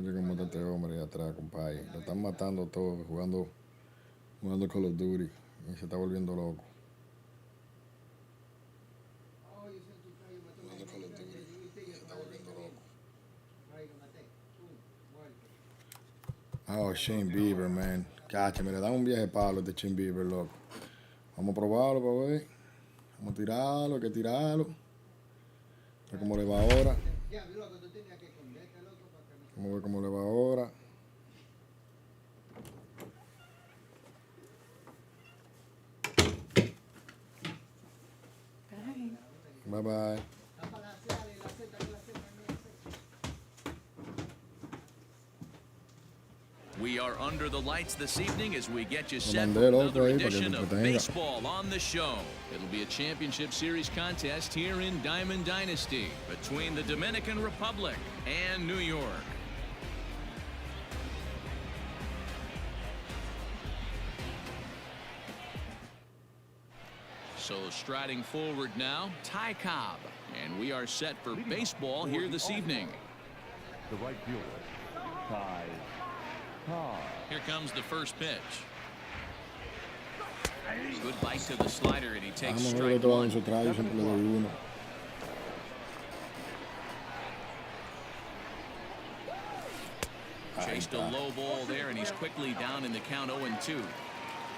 Oye, cómo está este hombre ahí atrás, compadre. Lo están matando todos jugando Call of Duty. Y se está volviendo loco. Jugando Call of Duty. Y se está volviendo loco. Oh, Shane Bieber, man. Cacha, me le dan un viaje palo este Shane Bieber, loco. Vamos a probarlo para ver. Vamos a tirarlo, hay que tirarlo. A ver cómo le va ahora. Vamos a ver cómo le va ahora. Bye bye. We are under the lights this evening as we get you set for another edition of Baseball on the Show. It'll be a championship series contest here in Diamond Dynasty between the Dominican Republic and New York. So striding forward now, Ty Cobb. And we are set for baseball here this evening. The right fielder, Ty Cobb. Here comes the first pitch. Good bite to the slider, and he takes strike one. Chased a low ball there, and he's quickly down in the count 0-2.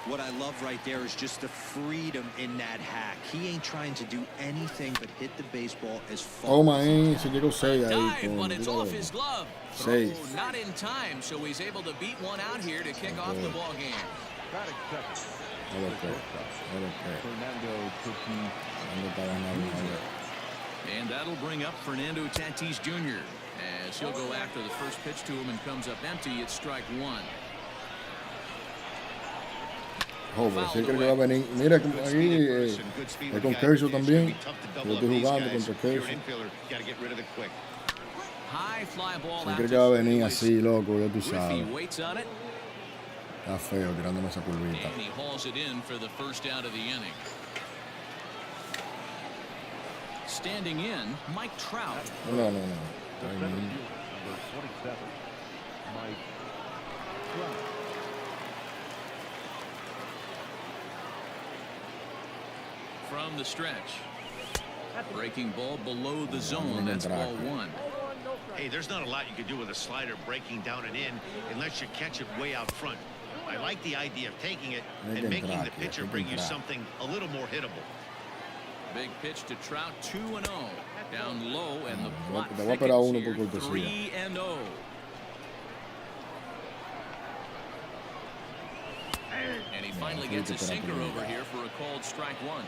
What I love right there is just the freedom in that hack. He ain't trying to do anything but hit the baseball as far as se llegó 6 ahí. Dive, but it's off his glove. Throw not in time, so he's able to beat one out here to kick off the ball game. Batting second. And that'll bring up Fernando Tatis Jr. as he'll go after the first pitch to him and comes up empty. It's strike one. Joder, sí creo que va a venir. Mira, ahí con Kershaw también. Yo estoy jugando contra Kershaw. Sí creo que va a venir así, loco, ya tú sabes. Está feo tirándome esa curvita. Standing in, Mike Trout. No. Number 27, Mike Trout. From the stretch. Breaking ball below the zone. That's ball one. Hey, there's not a lot you can do with a slider breaking down and in unless you catch it way out front. I like the idea of taking it and making the pitcher bring you something a little more hittable. Big pitch to Trout, 2-0. Down low, and the plot Te voy a esperar uno por thickets here, cortesía. 3-0. And he finally gets a sinker over here for a called strike one.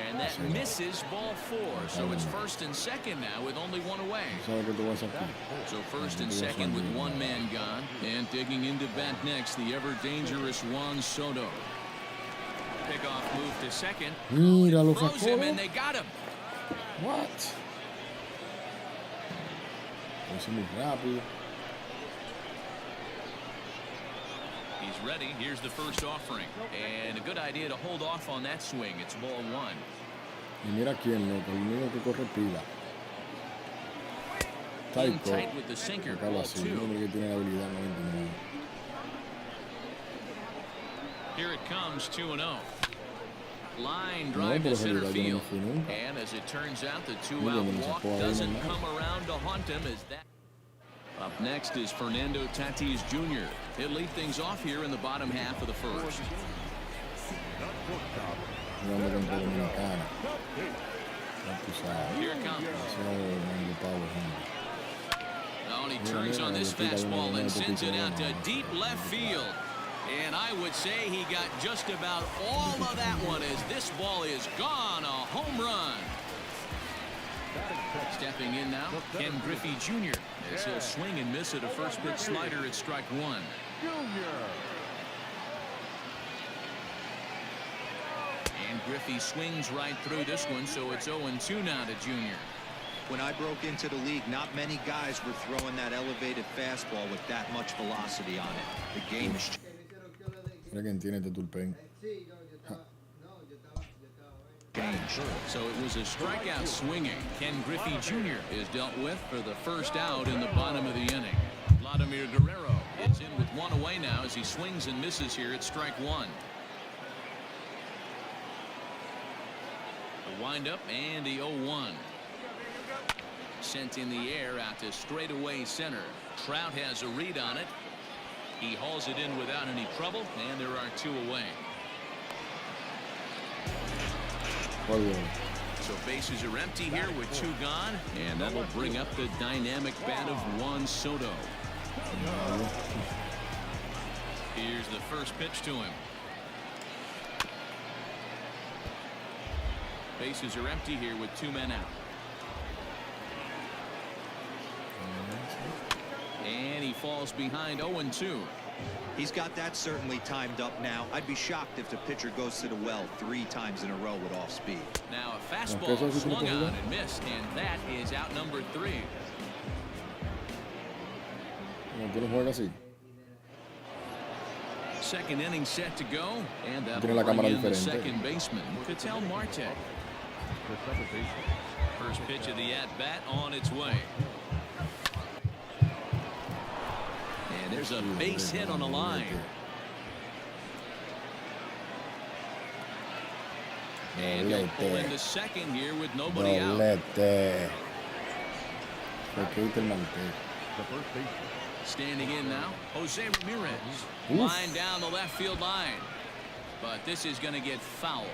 And that misses ball four. So it's first and second now with only one away. So first and second with one man gone. And digging into bat next, the ever-dangerous Juan Soto. Pickoff move to second. Throws him, and they got him. What? Es muy rápido. He's ready. Here's the first offering. And a good idea to hold off on that swing. It's ball one. Y mira quién, loco. El mismo que corre pila. In tight with the sinker. Ball two. Que tiene la habilidad 99. Here it comes, 2-0. Line drive to center field. And as it turns out, the two-out walk doesn't come around to haunt him as that. Up next is Fernando Tatis Jr. He'll lead things off here in the bottom half of the first. Here it comes. Oh, and he turns on this fastball and sends it out to deep left field. And I would say he got just about all of that one as this ball is gone. A home run. Stepping in now, Ken Griffey Jr. as he'll swing and miss at a first pitch slider at strike one. And Griffey swings right through this one, so it's 0-2 now to Jr. When I broke into the league, not many guys were throwing that elevated fastball with that much velocity on it. The game is Mira quién tiene este tulpen. changed. So it was a strikeout swinging. Ken Griffey Jr. is dealt with for the first out in the bottom of the inning. Vladimir Guerrero is in with one away now as he swings and misses here at strike one. The windup and the 0-1. Sent in the air out to straightaway center. Trout has a read on it. He hauls it in without any trouble, and there are two away. So bases are empty here with two gone, and that'll bring up the dynamic bat of Juan Soto. Here's the first pitch to him. Bases are empty here with two men out. And he falls behind 0-2. He's got that certainly timed up now. I'd be shocked if the pitcher goes to the well 3 times in a row with off speed. Now a fastball swung on and missed, and that is out number 3. Second inning set to go, and that'll bring in the second baseman, Ketel Marte. First pitch of the at-bat on its way. And there's a base hit on the line. And he'll pull into second here with nobody out. Standing in now, Jose Ramirez. Line down the left field line. But this is going to get fouled.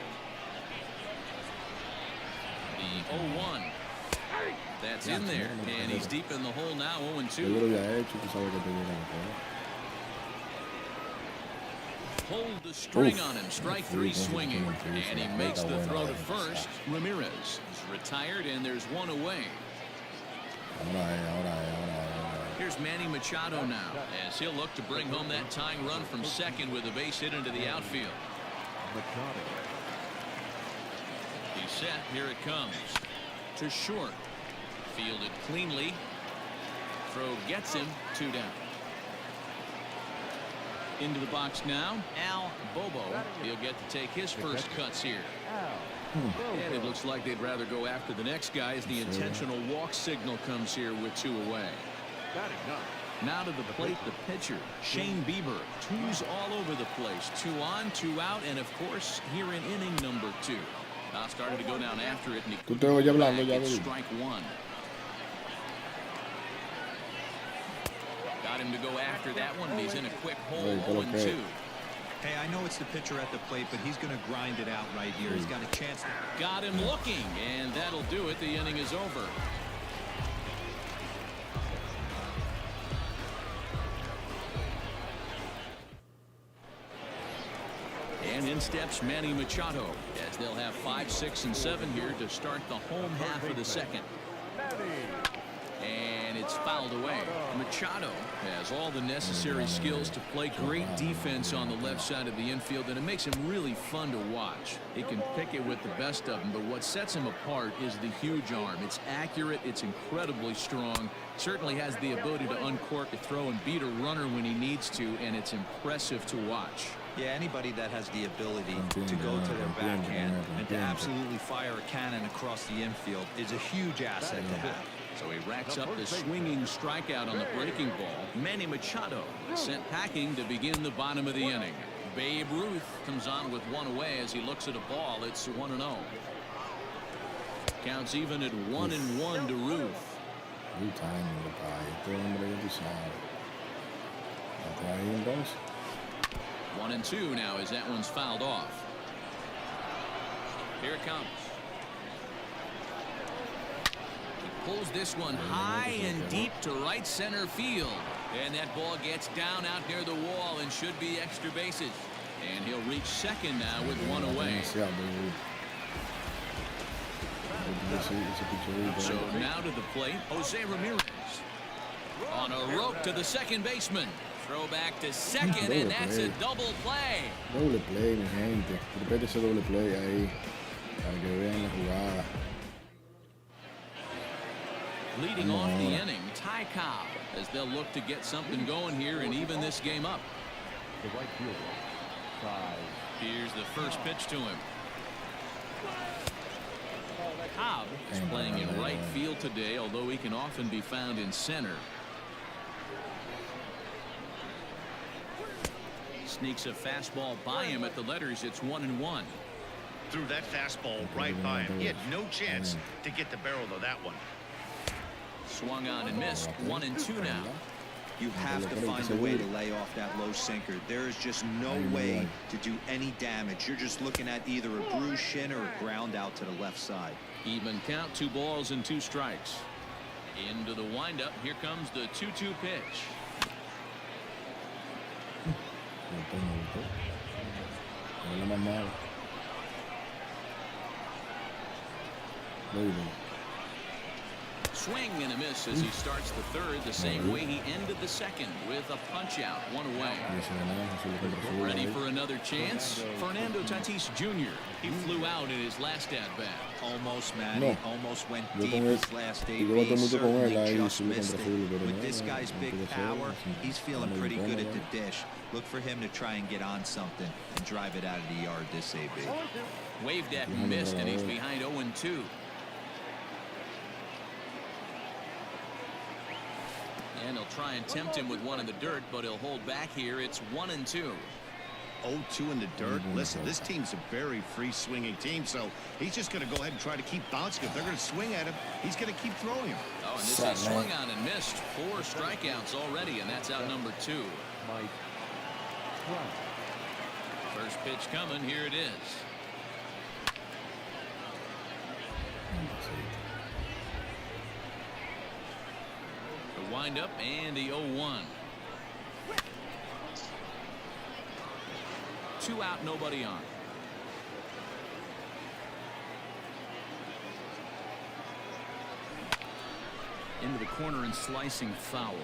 The 0-1. That's in there, and he's deep in the hole now, 0-2. Hold the string on him, strike 3 swinging, and he makes the throw to first. Ramirez is retired, and there's one away. Here's Manny Machado now, as he'll look to bring home that tying run from second with a base hit into the outfield. He's set, here it comes. To short. Fielded cleanly. Throw gets him, 2 down. Into the box now, Al Bobo. He'll get to take his first cuts here. And it looks like they'd rather go after the next guy as the intentional walk signal comes here with 2 away. Now to the plate, the pitcher, Shane Bieber. 2s all over the place. 2 on, 2 out, and of course, here in inning number 2. Started to go down after it, and he couldn't back. Strike 1. Got him to go after that one, and he's in a quick hole, 0-2. Hey, I know it's the pitcher at the plate, but he's going to grind it out right here. He's got a chance to... Got him looking, and that'll do it. The inning is over. And in steps Manny Machado, as they'll have 5, 6, and 7 here to start the home half of the second. And it's fouled away. Machado has all the necessary skills to play great defense on the left side of the infield, and it makes him really fun to watch. He can pick it with the best of them, but what sets him apart is the huge arm. It's accurate, it's incredibly strong, certainly has the ability to uncork a throw and beat a runner when he needs to, and it's impressive to watch. Yeah, anybody that has the ability to go to their backhand and to absolutely fire a cannon across the infield is a huge asset to have. So he racks up the swinging strikeout on the breaking ball. Manny Machado sent packing to begin the bottom of the inning. Babe Ruth comes on with 1 away as he looks at a ball. It's 1-0. Counts even at 1-1 to Ruth. 1-2 now as that one's fouled off. Here it comes. Pulls this one high and deep to right center field. And that ball gets down out near the wall and should be extra bases. And he'll reach second now with 1 away. So now to the plate, Jose Ramirez. On a rope to the second baseman. Throw back to second, and that's a double play. Doble play, mi gente. Repete ese doble play ahí para que vean la jugada. Leading off the inning, Ty Cobb, as they'll look to get something going here and even this game up. The right fielder. Here's the first pitch to him. Cobb is playing in right field today, although he can often be found in center. Sneaks a fastball by him at the letters. It's 1-1. Threw that fastball right by him. He had no chance to get the barrel of that one. Swung on and missed. 1-2 now. You have to find a way to lay off that low sinker. There is just no way to do any damage. You're just looking at either a bruised shin or a ground out to the left side. Even count, 2 balls and 2 strikes. Into the windup. Here comes the 2-2 pitch. Swing and a miss as he starts the third, the same way he ended the second, with a punch out, 1 away. Ready for another chance? Fernando Tatis Jr. He flew out in his last at-bat. Almost, man. He almost went deep his last AB. Certainly just missed it. With this guy's big power, he's feeling pretty good at the dish. Look for him to try and get on something and drive it out of the yard this AB. Waved at and missed, and he's behind 0-2. And he'll try and tempt him with one in the dirt, but he'll hold back here. It's 1-2. 0-2 in the dirt. Listen, this team's a very free swinging team, so he's just going to go ahead and try to keep bouncing. If they're going to swing at him, he's going to keep throwing him. Oh, and this is swung on and missed. 4 strikeouts already, and that's out number 2. First pitch coming. Here it is. The windup and the 0-1. 2 out, nobody on. Into the corner and slicing foul.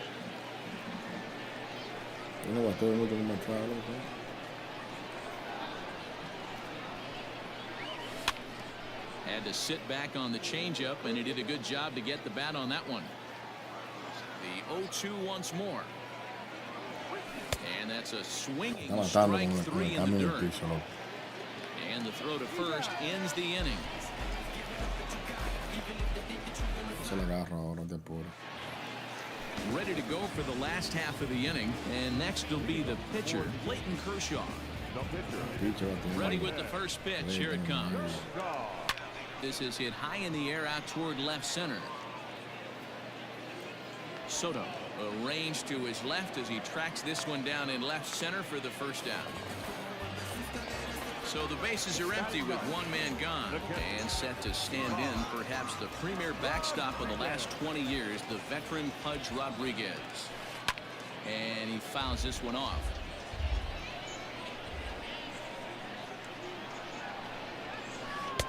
Had to sit back on the changeup, and he did a good job to get the bat on that one. The 0-2 once more. And that's a swinging strike 3 in the dirt. And the throw to first ends the inning. Ready to go for the last half of the inning. And next will be the pitcher, Clayton Kershaw. Ready with the first pitch. Here it comes. This is hit high in the air out toward left center. Soto arranged to his left as he tracks this one down in left center for the first out. So the bases are empty with 1 man gone, and set to stand in perhaps the premier backstop of the last 20 years, the veteran Pudge Rodriguez. And he fouls this one off.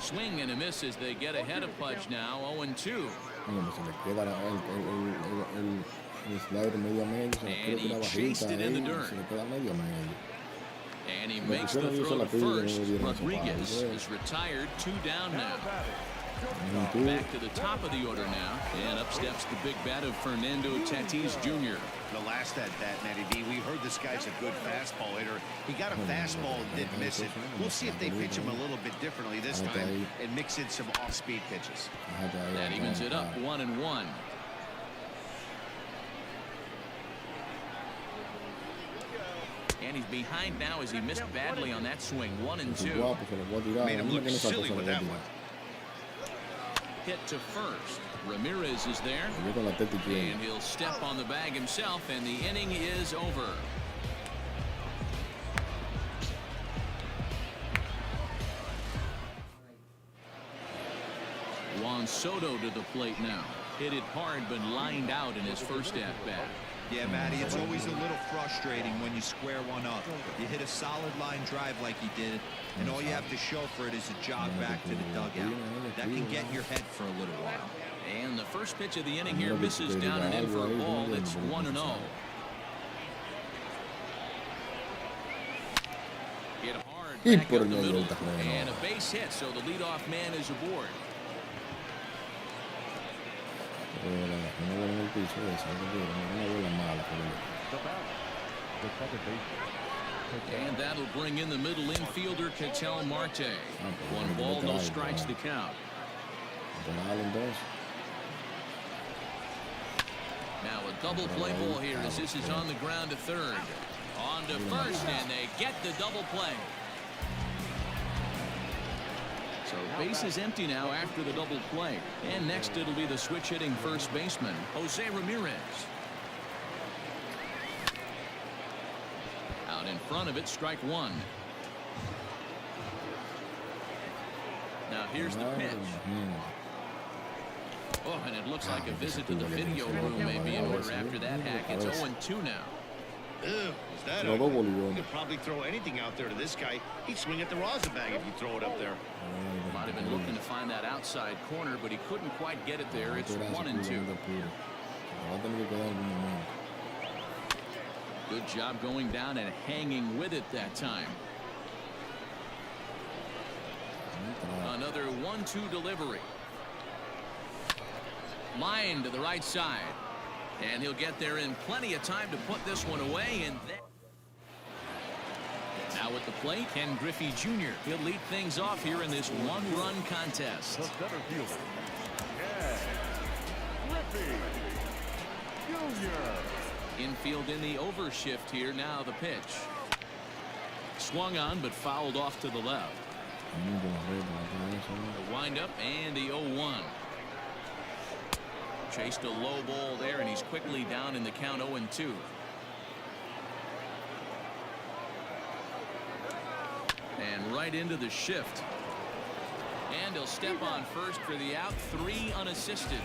Swing and a miss as they get ahead of Pudge now. 0-2. And he chased it in the dirt. And he makes the throw to first. Rodriguez is retired. 2 down now. Back to the top of the order now. And up steps the big bat of Fernando Tatis Jr. The last at bat, Matty B, we heard this guy's a good fastball hitter. He got a fastball and didn't miss it. We'll see if they pitch him a little bit differently this time and mix in some off-speed pitches. That evens it up 1-1. And he's behind now as he missed badly on that swing. 1-2. Made him look silly with that one. Hit to first. Ramirez is there. And he'll step on the bag himself, and the inning is over. Juan Soto to the plate now. Hit it hard, but lined out in his first at-bat. Yeah, Matty, it's always a little frustrating when you square one up. You hit a solid line drive like he did, and all you have to show for it is a jog back to the dugout. That can get in your head for a little while. And the first pitch of the inning here misses down and in for a ball. It's 1-0. Hit hard back up the middle, and a base hit, so the leadoff man is aboard. And that'll bring in the middle infielder, Ketel Marte. 1 ball, no strikes to count. Now a double play ball here as this is on the ground to third. On to first, and they get the double play. So base is empty now after the double play. And next it'll be the switch hitting first baseman, Jose Ramirez. Out in front of it, strike one. Now here's the pitch. Oh, and it looks like a visit to the video room may be in order after that hack. It's 0-2 now. Is that you could probably throw anything out there to this guy. He'd swing at the rosin bag if you throw it up there. Might have been looking to find that outside corner, but he couldn't quite get it there. It's 1-2. Good job going down and hanging with it that time. Another 1-2 delivery. Line to the right side. And he'll get there in plenty of time to put this one away. And then now at the plate, Ken Griffey Jr. He'll lead things off here in this one-run contest. The center fielder, Ken Griffey Jr. Infield in the overshift here. Now the pitch. Swung on but fouled off to the left. The windup and the 0-1. Chased a low ball there, and he's quickly down in the count 0-2. And right into the shift. And he'll step on first for the out. 3 unassisted.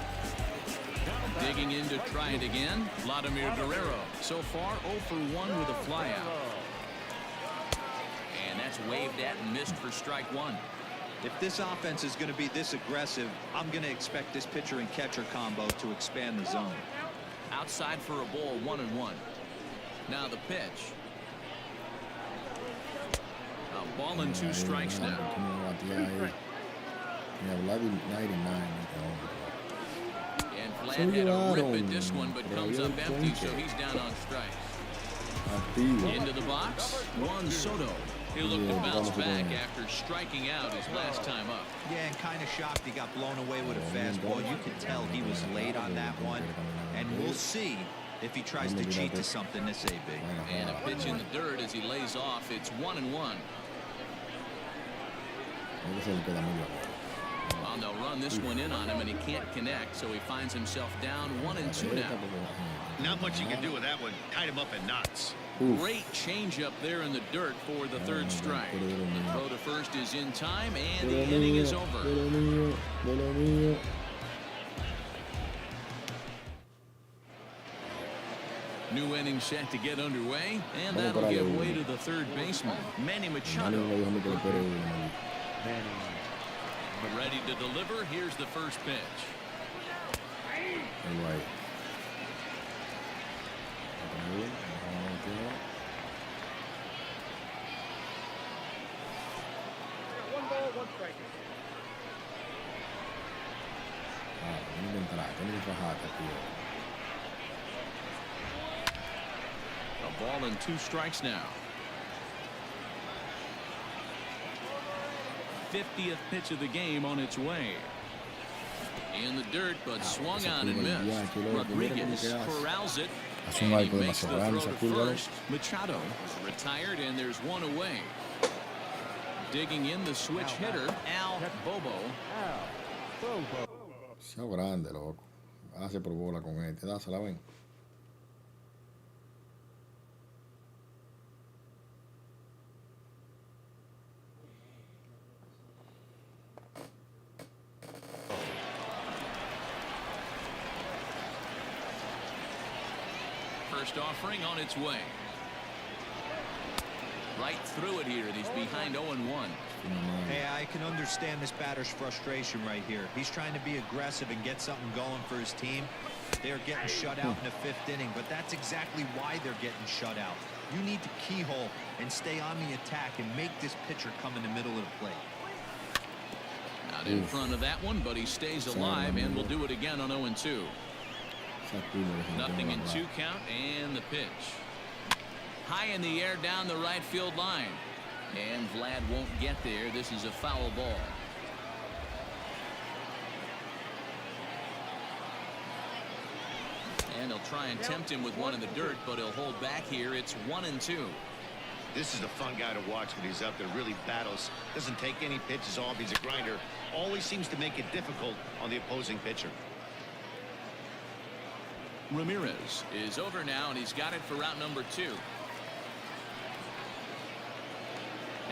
Digging in to try it again, Vladimir Guerrero. So far 0 for 1 with a flyout. And that's waved at and missed for strike one. If this offense is going to be this aggressive, I'm going to expect this pitcher and catcher combo to expand the zone. Outside for a ball, 1-1. Now the pitch. A ball and 2 strikes now. And Vlad had a rip at this one, but comes up empty, so he's down on strikes. Into the box, Juan Soto. He'll look to bounce back after striking out his last time up. Yeah, and kind of shocked he got blown away with a fastball. You can tell he was late on that one. And we'll see if he tries to cheat to something this AB. And a pitch in the dirt as he lays off. It's 1-1. Well, they'll run this one in on him, and he can't connect, so he finds himself down 1-2 now. Not much you can do with that one. Tied him up in knots. Great changeup there in the dirt for the third strike. The throw to first is in time, and the inning is over. New inning set to get underway, and that'll give way to the third baseman, Manny Machado. Ready to deliver. Here's the first pitch. A ball and 2 strikes now. 50th pitch of the game on its way. In the dirt, but swung on and missed. Rodriguez corrals it. And he makes the throw to first. Machado retired, and there's one away. Digging in the switch hitter, Al Bobo. Sea grande, loco. Hace por bola con este. Dásela, ven. First offering on its way. Right through it here. He's behind 0-1. Hey, I can understand this batter's frustration right here. He's trying to be aggressive and get something going for his team. They're getting shut out in the 5th inning, but that's exactly why they're getting shut out. You need to keyhole and stay on the attack and make this pitcher come in the middle of the plate. Out in front of that one, but he stays alive and will do it again on 0-2. Nothing in 2 count, and the pitch. High in the air down the right field line. And Vlad won't get there. This is a foul ball. And he'll try and tempt him with one in the dirt, but he'll hold back here. It's 1-2. This is a fun guy to watch when he's up there. Really battles. Doesn't take any pitches off. He's a grinder. Always seems to make it difficult on the opposing pitcher. Ramirez is over now, and he's got it for route number 2.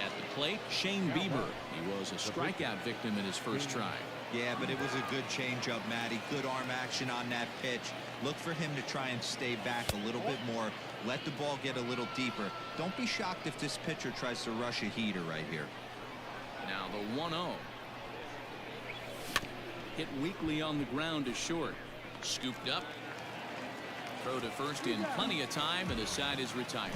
At the plate, Shane Bieber. He was a strikeout victim in his first try. Yeah, but it was a good changeup, Matty. Good arm action on that pitch. Look for him to try and stay back a little bit more. Let the ball get a little deeper. Don't be shocked if this pitcher tries to rush a heater right here. Now the 1-0. Hit weakly on the ground to short. Scooped up. Throw to first in plenty of time, and the side is retired.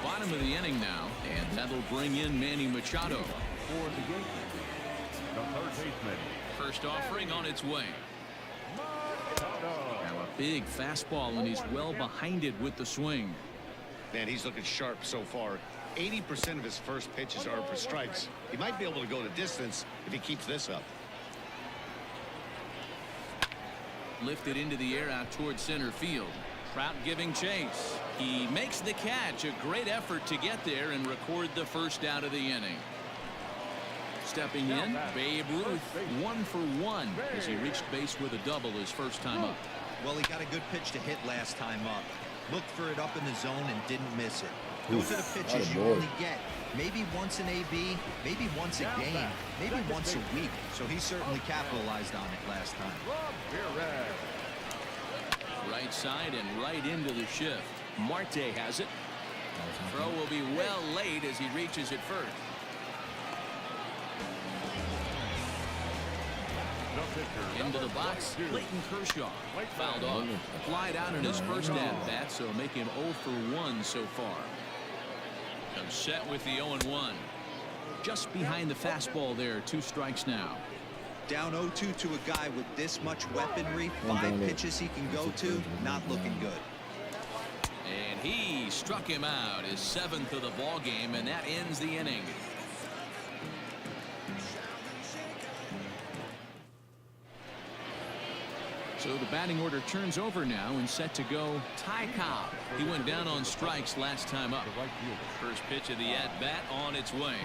Bottom of the inning now, and that'll bring in Manny Machado. For the Yankees, the third baseman. First offering on its way. Machado. Now a big fastball, and he's well behind it with the swing. Man, he's looking sharp so far. 80% of his first pitches are for strikes. He might be able to go the distance if he keeps this up. Lifted into the air out towards center field. Trout giving chase. He makes the catch. A great effort to get there and record the first out of the inning. Stepping in, Babe Ruth, 1 for 1 as he reached base with a double his first time up. Well, he got a good pitch to hit last time up. Looked for it up in the zone and didn't miss it. Those are the pitches you only get. Maybe once an AB, maybe once a game, maybe once a week. So he certainly capitalized on it last time. Right side and right into the shift. Marte has it. Throw will be well late as he reaches it first. Into the box, Clayton Kershaw. Fouled off. Flied out in his first at-bat, so make him 0 for 1 so far. Comes set with the 0-1. Just behind the fastball there, 2 strikes now. Down 0-2 to a guy with this much weaponry, 5 pitches he can go to, not looking good. And he struck him out, his 7th of the ball game, and that ends the inning. So the batting order turns over now and set to go Ty Cobb. He went down on strikes last time up. First pitch of the at-bat on its way.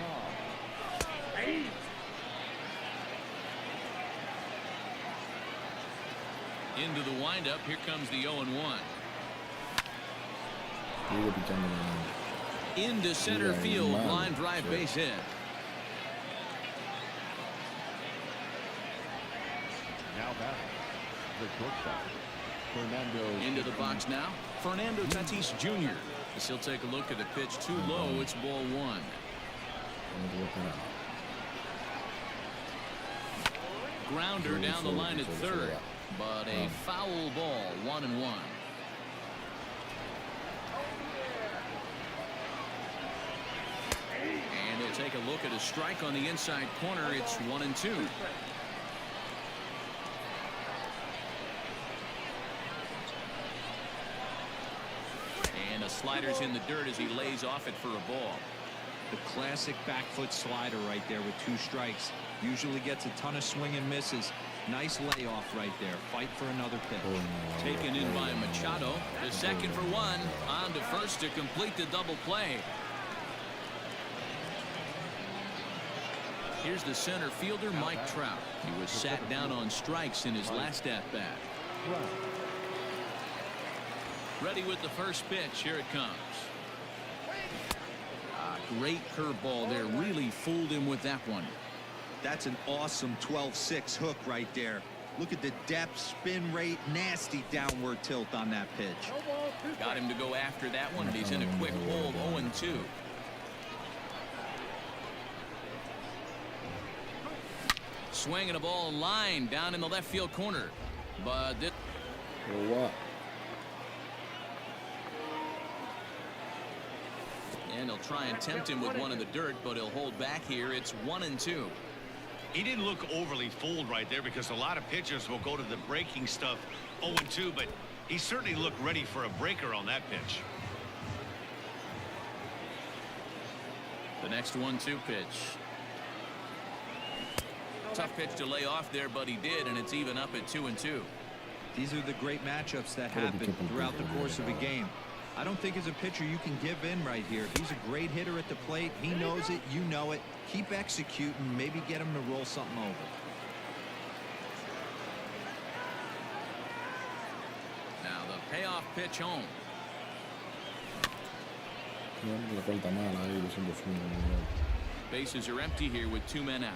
Into the windup. Here comes the 0-1. Into center field. Line drive base hit. Now back. The shortstop, Fernando. Into the box now, Fernando Tatis Jr. As he'll take a look at the pitch too low. It's ball 1. Grounder down the line at third, but a foul ball, 1-1. And they'll take a look at a strike on the inside corner. It's 1-2. And a slider's in the dirt as he lays off it for a ball. The classic back foot slider right there with 2 strikes. Usually gets a ton of swing and misses. Nice layoff right there. Fight for another pitch. Taken in by Machado. The second for 1. On to first to complete the double play. Here's the center fielder, Mike Trout. He was sat down on strikes in his last at-bat. Ready with the first pitch. Here it comes. Great curveball there. Really fooled him with that one. That's an awesome 12-6 hook right there. Look at the depth, spin rate, nasty downward tilt on that pitch. Got him to go after that one, and he's in a quick hold, 0-2. Swinging a ball line down in the left field corner. But this... what? And he'll try and tempt him with one in the dirt, but he'll hold back here. It's 1-2. He didn't look overly fooled right there because a lot of pitchers will go to the breaking stuff 0-2, but he certainly looked ready for a breaker on that pitch. The next 1-2 pitch. Tough pitch to lay off there, but he did, and it's even up at 2-2. These are the great matchups that happen throughout the course of a game. I don't think as a pitcher you can give in right here. He's a great hitter at the plate. He knows it. You know it. Keep executing. Maybe get him to roll something over. Now the payoff pitch home. Bases are empty here with 2 men out.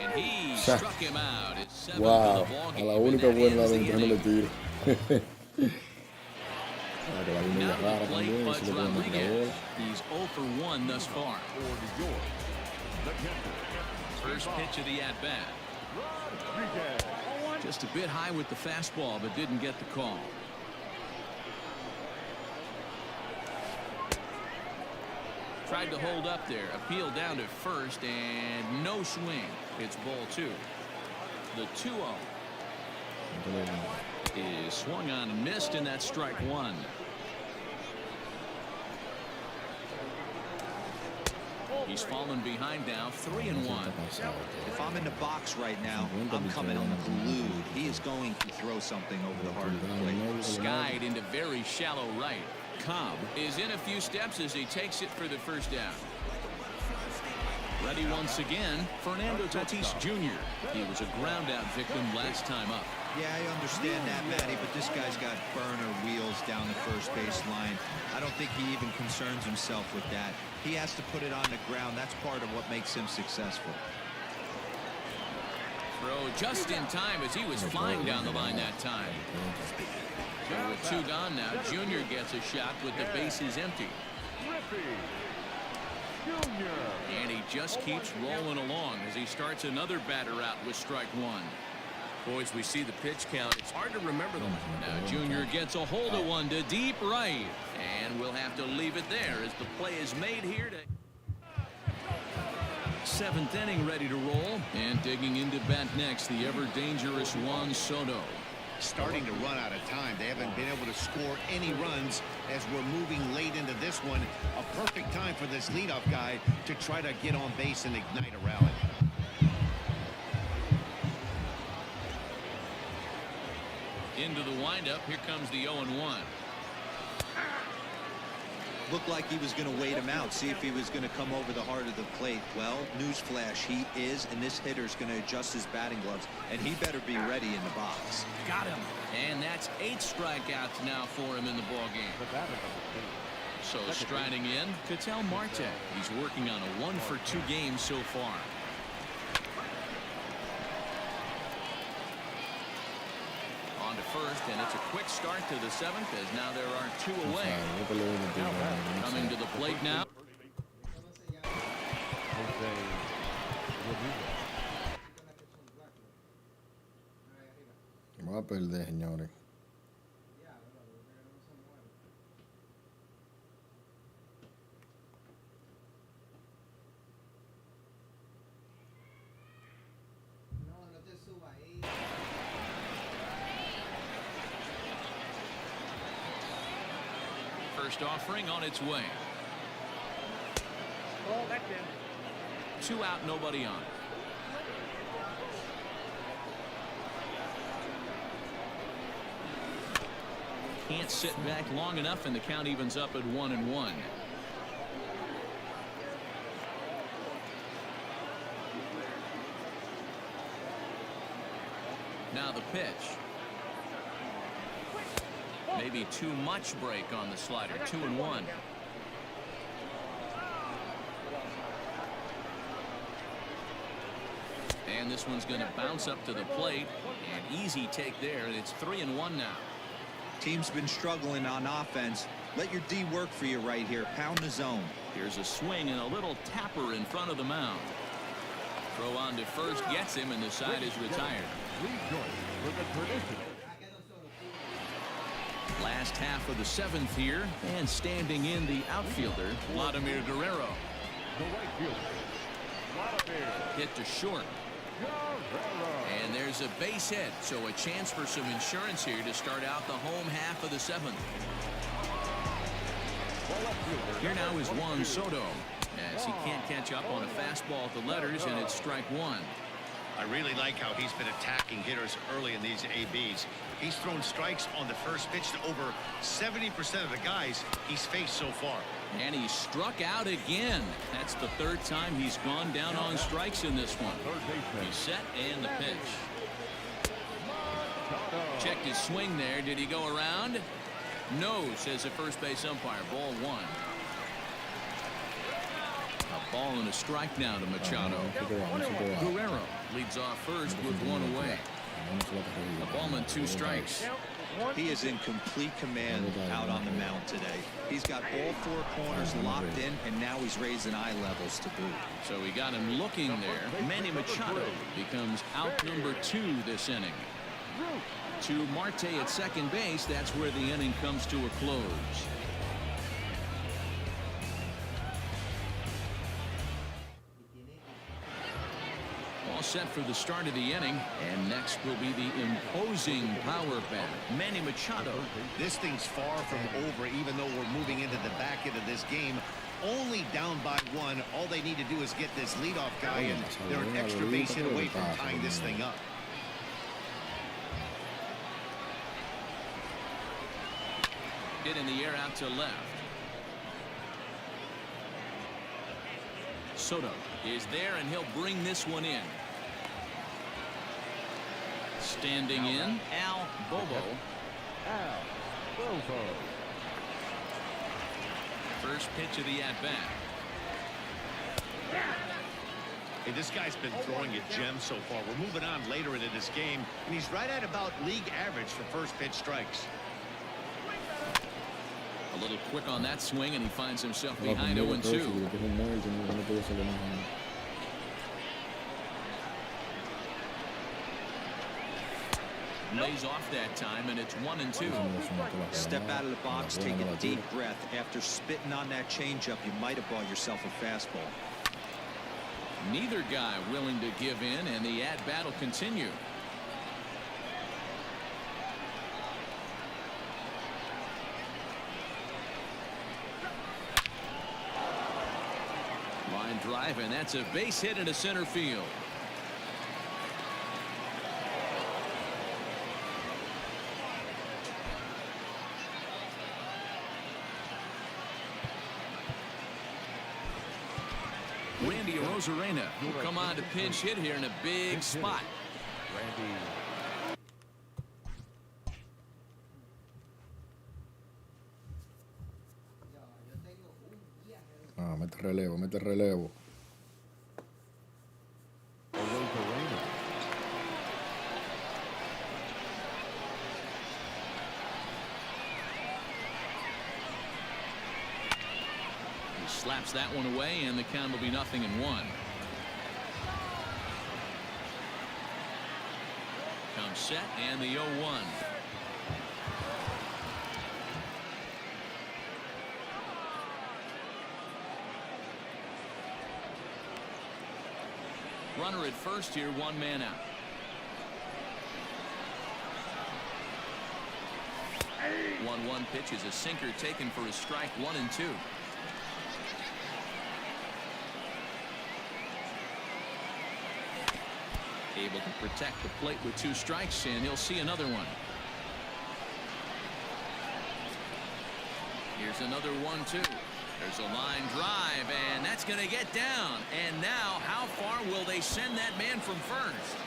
And he struck him out. It's 7th Wow, of the ball a game, la and única that buena ends de the que no le inning. tiro. La Now línea to rara the plate, también, Buzz se le puede meter la Rodriguez. bola. He's 0 for 1 thus far. For New York, the catcher, First pitch of the at-bat. Rodriguez. Just a bit high with the fastball, but didn't get the call. Tried to hold up there. Appeal down to first, and no swing. It's ball 2. The 2-0 is swung on and missed, and that's strike 1. He's fallen behind now, 3-1. If I'm in the box right now, I'm coming unglued. He is going to throw something over the heart of the plate. Skied into very shallow right. Cobb is in a few steps as he takes it for the first down. Ready once again, Fernando Tatis Jr. He was a ground-out victim last time up. Yeah, I understand that, Matty, but this guy's got burner wheels down the first base line. I don't think he even concerns himself with that. He has to put it on the ground. That's part of what makes him successful. Throw just in time as he was flying down the line that time. So with 2 gone now, Jr. gets a shot with the bases empty. And he just keeps rolling along as he starts another batter out with strike 1. Boys, we see the pitch count. It's hard to remember them. Now Jr. gets a hold of one to deep right. And we'll have to leave it there as the play is made here. 7th inning ready to roll. And digging into bat next, the ever-dangerous Juan Soto. Starting to run out of time. They haven't been able to score any runs as we're moving late into this one. A perfect time for this leadoff guy to try to get on base and ignite a rally. Into the windup. Here comes the 0-1. Looked like he was going to wait him out, see if he was going to come over the heart of the plate. Well, newsflash, he is, and this hitter's going to adjust his batting gloves, and he better be ready in the box. Got him. And that's 8 strikeouts now for him in the ball game. So striding in, Ketel Marte. He's working on a 1 for 2 game so far. On to first, and it's a quick start to the 7th as now there are 2 away. Coming to the plate now. Va a perder, señores. First offering on its way. 2 out, nobody on. Can't sit back long enough, and the count evens up at 1-1. Now the pitch. Maybe too much break on the slider. 2-1. And this one's going to bounce up to the plate. An easy take there, and it's 3-1 now. Team's been struggling on offense. Let your D work for you right here. Pound the zone. Here's a swing and a little tapper in front of the mound. Throw on to first gets him, and the side is retired. Last half of the 7th here, and standing in the outfielder, Vladimir Guerrero. Hit to short. And there's a base hit, so a chance for some insurance here to start out the home half of the 7th. Here now is Juan Soto, as he can't catch up on a fastball at the letters, and it's strike one. I really like how he's been attacking hitters early in these ABs. He's thrown strikes on the first pitch to over 70% of the guys he's faced so far. And he struck out again. That's the third time he's gone down on strikes in this one. He's set and the pitch. Checked his swing there. Did he go around? No, says the first base umpire. Ball one. A ball and a strike now to Machado. Guerrero leads off first with one away. A ball and two strikes. He is in complete command out on the mound today. He's got all four corners locked in, and now he's raising eye levels to boot. So he got him looking there. Manny Machado becomes out number 2 this inning. To Marte at second base, that's where the inning comes to a close. All set for the start of the inning, and next will be the imposing power batter, Manny Machado. This thing's far from over, even though we're moving into the back end of this game. Only down by 1. All they need to do is get this leadoff guy, and they're an extra base hit away from tying this thing up. Hit in the air out to left. Soto is there, and he'll bring this one in. Standing in, Al Bobo. First pitch of the at-bat. Hey, this guy's been throwing a gem so far. We're moving on later into this game, and he's right at about league average for first pitch strikes. A little quick on that swing, and he finds himself behind 0-2. Lays off that time, and it's 1-2. Step out of the box, take a deep breath. After spitting on that changeup, you might have bought yourself a fastball. Neither guy willing to give in, and the at-bat will continue. Line drive, and that's a base hit into center field. Randy Arozarena will come on to pinch hit here in a big spot. Mete relevo, mete relevo. Slaps that one away, and the count will be 0-1. Comes set, and the 0-1. Runner at first here, 1 man out. Hey. 1-1 pitch is a sinker taken for a strike, 1-2. Able to protect the plate with 2 strikes, and he'll see another one. Here's another 1-2. There's a line drive, and that's going to get down. And now, how far will they send that man from first?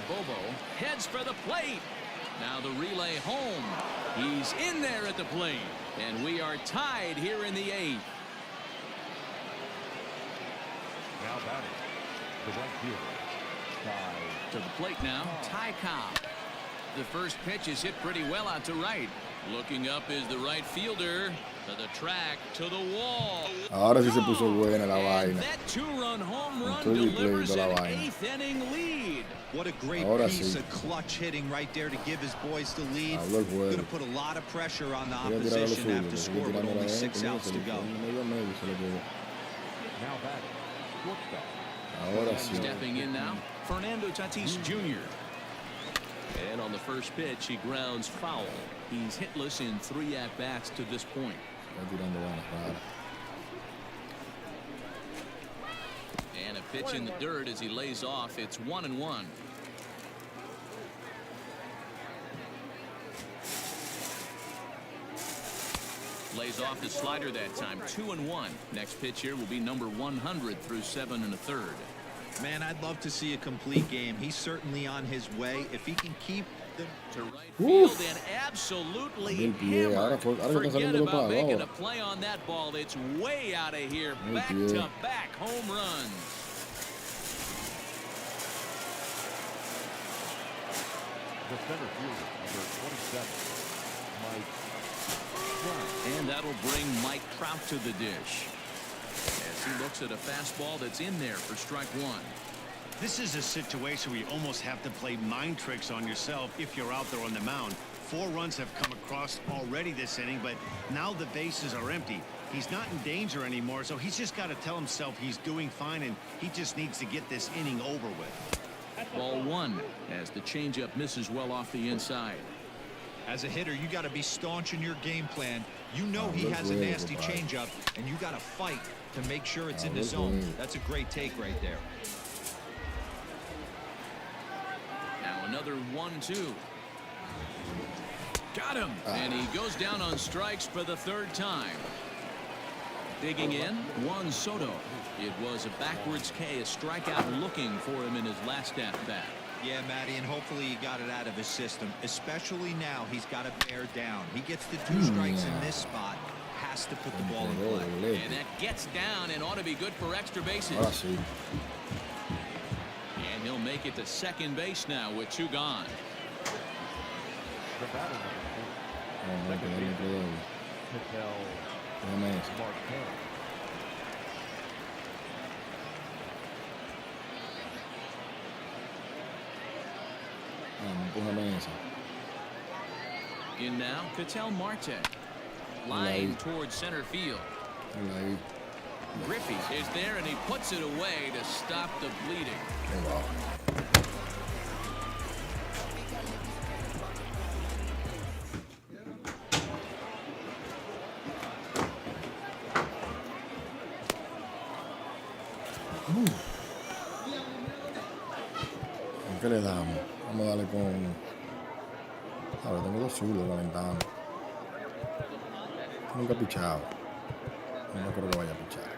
Bobo heads for the plate. Now the relay home. He's in there at the plate, and we are tied here in the 8th. Now batting, the right fielder. To the plate now, Ty Cobb. The first pitch is hit pretty well out to right. Looking up is the right fielder. To the track, to the wall. Ahora sí se puso buena la vaina. That 2-run home run delivers an 8th inning lead. What a great piece of clutch hitting right there to give his boys the lead. Going to put a lot of pressure on the opposition after score with only 6 outs to go. Now batting, Ahora sí. Stepping in now, Fernando Tatis Jr. And on the first pitch, he grounds foul. He's hitless in 3 at-bats to this point. Está tirando balas raras. And a pitch in the dirt as he lays off. It's 1-1. Lays off his slider that time. 2-1. Next pitch here will be number 100 through 7 1/3. Man, I'd love to see a complete game. He's certainly on his way. If he can keep the to right field and absolutely hammered. Forget about making a play on that ball. It's way out of here. Back-to-back home runs. The center fielder, number 27, Mike. And that'll bring Mike Trout to the dish as he looks at a fastball that's in there for strike one. This is a situation where you almost have to play mind tricks on yourself if you're out there on the mound. 4 runs have come across already this inning, but now the bases are empty. He's not in danger anymore, so he's just got to tell himself he's doing fine, and he just needs to get this inning over with. Ball 1 as the changeup misses well off the inside. As a hitter, you got to be staunch in your game plan. You know he has a nasty changeup, and you got to fight to make sure it's in the zone. That's a great take right there. Now another 1-2. Got him, and he goes down on strikes for the 3rd time. Digging in, Juan Soto. It was a backwards K, a strikeout looking for him in his last at-bat. Yeah, Matty, and hopefully he got it out of his system. Especially now, he's got to bear down. He gets the 2 strikes in this spot. Has to put the ball in play. And that gets down and ought to be good for extra bases. And he'll make it to second base now with 2 gone. The batter, number 4, second baseman, Marquez. In now, Ketel Marte. Line towards center field. Griffey is there, and he puts it away to stop the bleeding. ¿Qué le damos? Vamos a darle con... Ahora tengo 2 zurdos calentando. Nunca he pichado. No creo que vaya a pichar.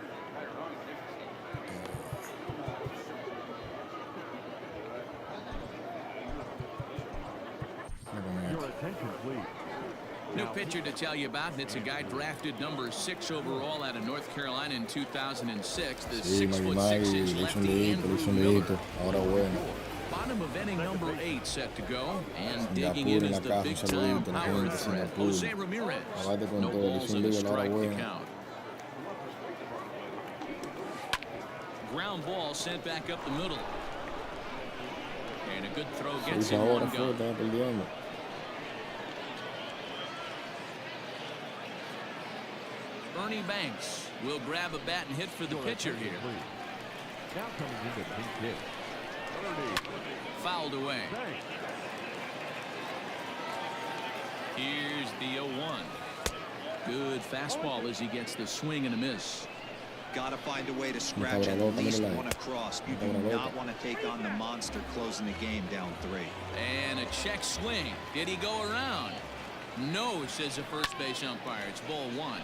Your attention, please. New pitcher to tell you about, and it's a guy drafted number 6 overall out of North Carolina in 2006. The 6'6" lefty Andrew Miller. Ahora bueno. Bottom of inning number 8 set to go, and digging in is the big-time power threat, Jose Ramirez. No balls and a strike to count. Ground ball sent back up the middle. And a good throw gets him 1 gone. Ernie Banks will grab a bat and hit for the pitcher here. Now coming into the pinch hit. Fouled away. Here's the 0-1. Good fastball as he gets the swing and a miss. Got to find a way to scratch at least 1 across. You do not want to take on the monster closing the game down 3. And a check swing. Did he go around? No, says the first base umpire. It's ball 1.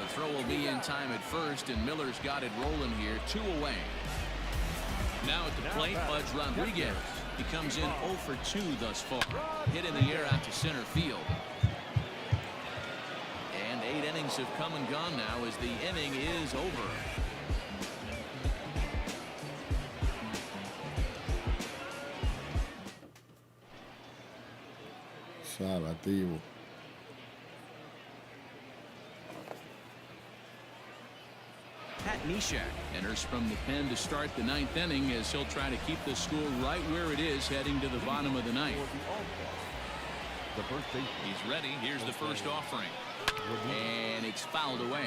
The throw will be in time at first, and Miller's got it rolling here. 2 away. Now at the plate, Budge Rodriguez. He comes in 0 for 2 thus far. Hit in the air out to center field. And 8 innings have come and gone now as the inning is over. Salativo. Pat Neshek enters from the pen to start the 9th inning as he'll try to keep the score right where it is heading to the bottom of the 9th. He's ready. Here's the first offering. And it's fouled away.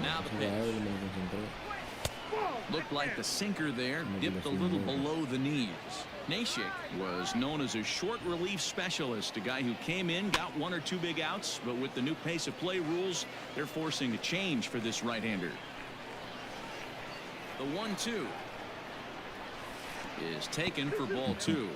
Now the pitch. Looked like the sinker there dipped a little below the knees. Nashik was known as a short relief specialist, a guy who came in, got 1 or 2 big outs, but with the new pace of play rules, they're forcing a change for this right-hander. The 1-2 is taken for ball 2.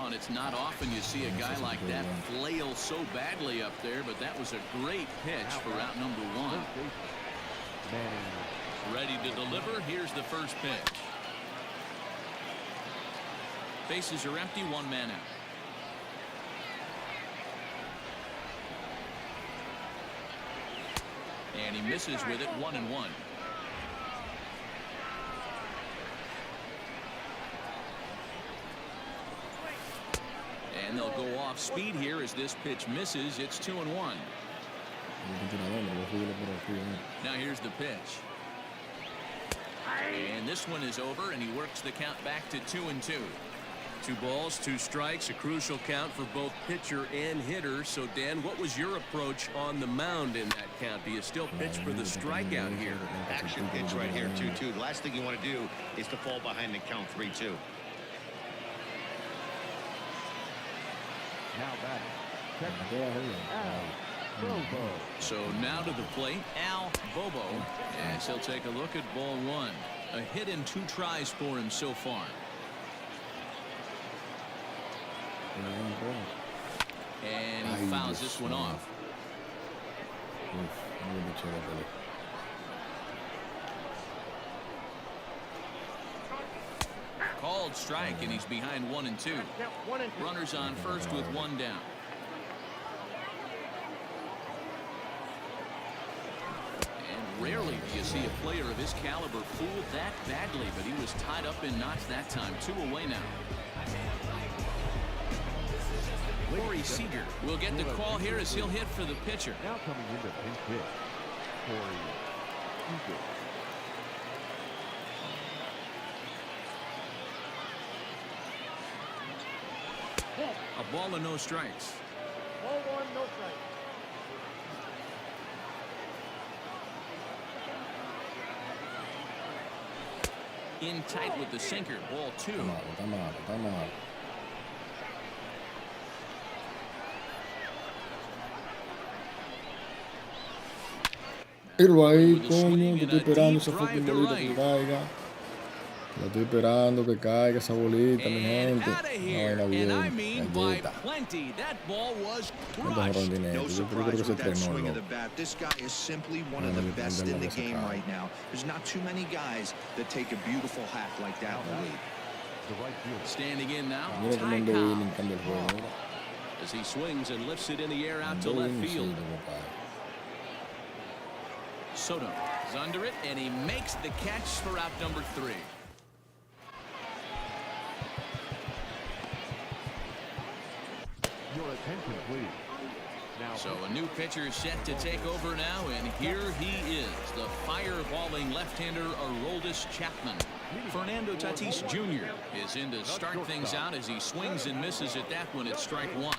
And it's not often you see a guy like that flail so badly up there, but that was a great pitch for out number 1. Ready to deliver. Here's the first pitch. Bases are empty, 1 man out. And he misses with it, 1-1. And they'll go off speed here as this pitch misses. It's 2-1. Now here's the pitch. And this one is over, and he works the count back to 2-2. 2 balls, 2 strikes, a crucial count for both pitcher and hitter. So, Dan, what was your approach on the mound in that count? Do you still pitch for the strikeout here? Action pitch right here, 2-2. The last thing you want to do is to fall behind and count 3-2. Now back. So now to the plate, Al Bobo, as he'll take a look at ball 1. A hit in 2 tries for him so far. And he fouls this one off. Called strike, and he's behind 1-2. Runners on first with 1 down. And rarely do you see a player of his caliber fooled that badly, but he was tied up in knots that time. 2 away now. Corey Seager will get the call here as he'll hit for the pitcher. Now coming into pinch hit, Corey Seager. A ball and no strikes. Ball 1, no strikes. In tight with the sinker. Ball 2. Irlo ahí, coño, que estoy esperando esa fucking bolita que caiga. Lo estoy esperando que caiga esa bolita, mi gente. No, This guy is simply one of the best in the game right now. There's not too many guys that take a beautiful hack like that in the league. Standing in now, Ty Cobb, as he swings and lifts it in the air out to left field. Soto is under it, and he makes the catch for out number 3. Your attention, please. Now, so a new pitcher set to take over now, and here he is, the fireballing left-hander Aroldis Chapman. Fernando Tatis Jr. is in to start things out as he swings and misses at that one at strike 1.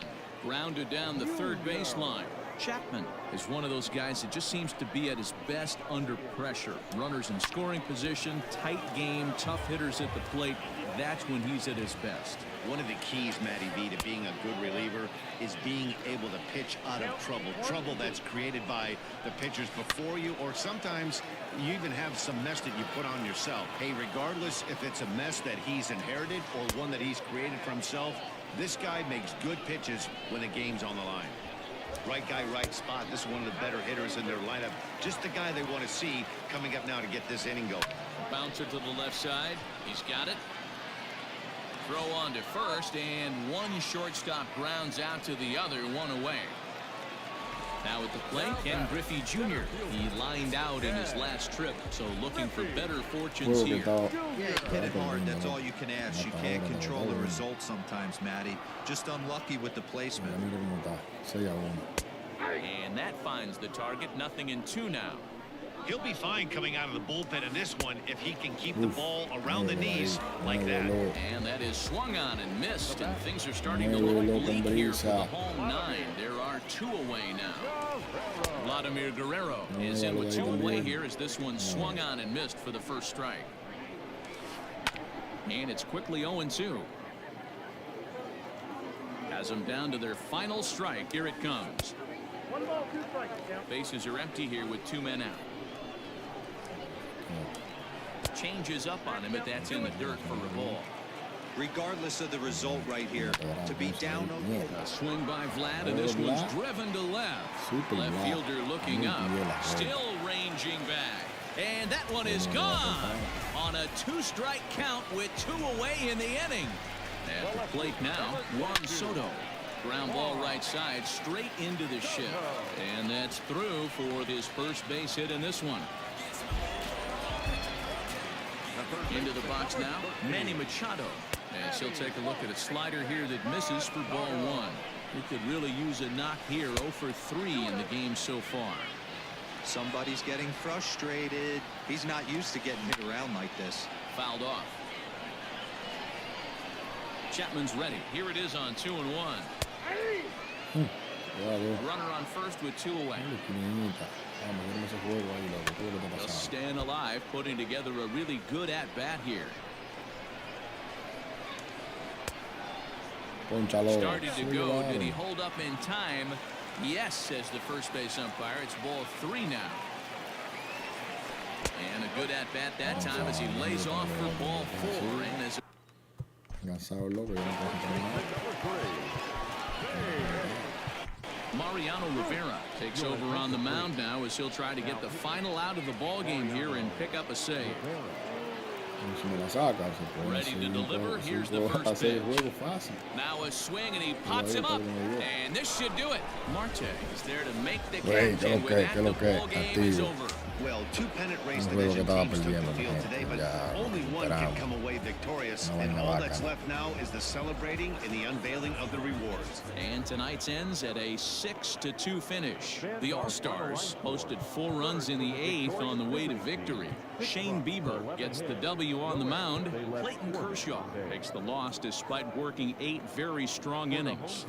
Grounded down the third baseline. Chapman is one of those guys that just seems to be at his best under pressure. Runners in scoring position, tight game, tough hitters at the plate. That's when he's at his best. One of the keys, Matty V, to being a good reliever is being able to pitch out of trouble. Trouble that's created by the pitchers before you, or sometimes you even have some mess that you put on yourself. Hey, regardless if it's a mess that he's inherited or one that he's created for himself, this guy makes good pitches when the game's on the line. Right guy, right spot. This is one of the better hitters in their lineup. Just the guy they want to see coming up now to get this inning going. Bouncer to the left side. He's got it. Throw on to first, and one shortstop grounds out to the other, 1 away. Now at the plate, Ken Griffey Jr. He lined out in his last trip, so looking for better fortunes here. Hit it hard, that's all you can ask. You can't control the result sometimes, Matty. Just unlucky with the placement. And that finds the target, 0-2 now. He'll be fine coming out of the bullpen in this one if he can keep the ball around the knees like that. And that is swung on and missed, and things are starting to look bleak here for the home 9. There are 2 away now. Vladimir Guerrero is in with 2 away here as this one swung on and missed for the first strike. And it's quickly 0-2. Has them down to their final strike. Here it comes. 1 ball, 2 strikes. Bases are empty here with 2 men out. Changes up on him, but that's in the dirt for a ball. Regardless of the result right here, to be down. A swing by Vlad, and this one's driven to left. Left fielder looking up, still ranging back. And that one is gone on a 2-strike count with 2 away in the inning. At the plate now, Juan Soto. Ground ball right side, straight into the shift. And that's through for his first base hit in this one. Into the box now, Manny Machado. As he'll take a look at a slider here that misses for ball 1. He could really use a knock here. 0 for 3 in the game so far. Somebody's getting frustrated. He's not used to getting hit around like this. Fouled off. Chapman's ready. Here it is on 2-1. Runner on first with 2 away. Just staying alive, putting together a really good at-bat here. Started to go. Did he hold up in time? Yes, says the first base umpire. It's ball 3 now. And a good at-bat that time as he lays off for ball 4. And as Mariano Rivera takes over on the mound now as he'll try to get the final out of the ball game here and pick up a save. Ready to deliver. Here's the first pitch. Now a swing, and he pops him up. And this should do it. Marte is there to make the catch, and with that, the ball game is over. Well, 2 pennant race division teams took the field today, but only one can come away victorious. And all that's left now is the celebrating and the unveiling of the rewards. And tonight's ends at a 6-2 finish. The All-Stars posted 4 runs in the 8th on the way to victory. Shane Bieber gets the W on the mound. Clayton Kershaw takes the loss despite working 8 very strong innings.